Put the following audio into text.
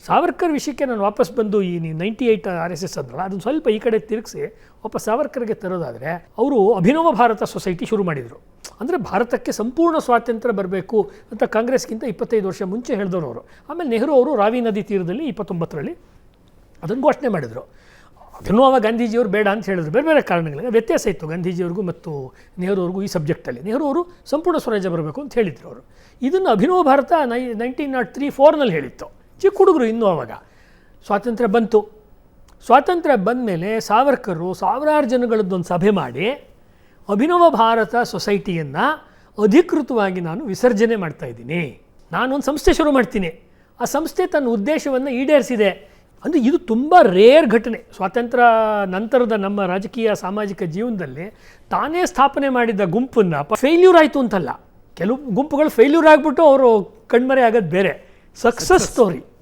ಸಾವರ್ಕರ್ ವಿಷಯಕ್ಕೆ ನಾನು ವಾಪಸ್ ಬಂದು ಈ 98 RSS ಅಂದ್ರಲ್ಲ ಅದನ್ನು ಸ್ವಲ್ಪ ಈ ಕಡೆ ತಿರುಗಿಸಿ ವಾಪಸ್ ಸಾವರ್ಕರ್ಗೆ ತರೋದಾದರೆ ಅವರು ಅಭಿನವ ಭಾರತ ಸೊಸೈಟಿ ಶುರು ಮಾಡಿದರು. ಅಂದರೆ ಭಾರತಕ್ಕೆ ಸಂಪೂರ್ಣ ಸ್ವಾತಂತ್ರ್ಯ ಬರಬೇಕು ಅಂತ ಕಾಂಗ್ರೆಸ್ಗಿಂತ 25 ವರ್ಷ ಮುಂಚೆ ಹೇಳಿದವರು ಅವರು. ಆಮೇಲೆ ನೆಹರು ಅವರು ರಾವಿ ನದಿ ತೀರದಲ್ಲಿ 29ರಲ್ಲಿ ಅದನ್ನು ಘೋಷಣೆ ಮಾಡಿದರು. ಅದನ್ನು ಆವಾಗ ಗಾಂಧೀಜಿಯವರು ಬೇಡ ಅಂತ ಹೇಳಿದ್ರು, ಬೇರೆ ಬೇರೆ ಕಾರಣಗಳಿಗೆ ವ್ಯತ್ಯಾಸ ಇತ್ತು ಗಾಂಧೀಜಿಯವ್ರಿಗೂ ಮತ್ತು ನೆಹರು ಅವ್ರಿಗೂ ಈ ಸಬ್ಜೆಕ್ಟಲ್ಲಿ. ನೆಹರು ಅವರು ಸಂಪೂರ್ಣ ಸ್ವರಾಜ್ಯ ಬರಬೇಕು ಅಂತ ಹೇಳಿದರು ಅವರು. ಇದನ್ನು ಅಭಿನವ ಭಾರತ 1903-4ನಲ್ಲಿ ಹೇಳಿತ್ತು. ಚಿಕ್ಕ ಹುಡುಗರು ಇನ್ನೂ ಆವಾಗ. ಸ್ವಾತಂತ್ರ್ಯ ಬಂತು. ಸ್ವಾತಂತ್ರ್ಯ ಬಂದ ಮೇಲೆ ಸಾವರ್ಕರು ಸಾವಿರಾರು ಜನಗಳದ್ದೊಂದು ಸಭೆ ಮಾಡಿ ಅಭಿನವ ಭಾರತ ಸೊಸೈಟಿಯನ್ನು ಅಧಿಕೃತವಾಗಿ ನಾನು ವಿಸರ್ಜನೆ ಮಾಡ್ತಾಯಿದ್ದೀನಿ, ನಾನೊಂದು ಸಂಸ್ಥೆ ಶುರು ಮಾಡ್ತೀನಿ, ಆ ಸಂಸ್ಥೆ ತನ್ನ ಉದ್ದೇಶವನ್ನು ಈಡೇರಿಸಿದೆ. ಅಂದರೆ ಇದು ತುಂಬ ರೇರ್ ಘಟನೆ. ಸ್ವಾತಂತ್ರ್ಯ ನಂತರದ ನಮ್ಮ ರಾಜಕೀಯ ಸಾಮಾಜಿಕ ಜೀವನದಲ್ಲಿ ತಾನೇ ಸ್ಥಾಪನೆ ಮಾಡಿದ ಗುಂಪನ್ನು ಫೇಲ್ಯೂರ್ ಆಯಿತು ಅಂತಲ್ಲ, ಕೆಲವು ಗುಂಪುಗಳು ಫೇಲ್ಯೂರ್ ಆಗಿಬಿಟ್ಟು ಅವರು ಕಣ್ಮರೆ ಆಗೋದು ಬೇರೆ. Success story.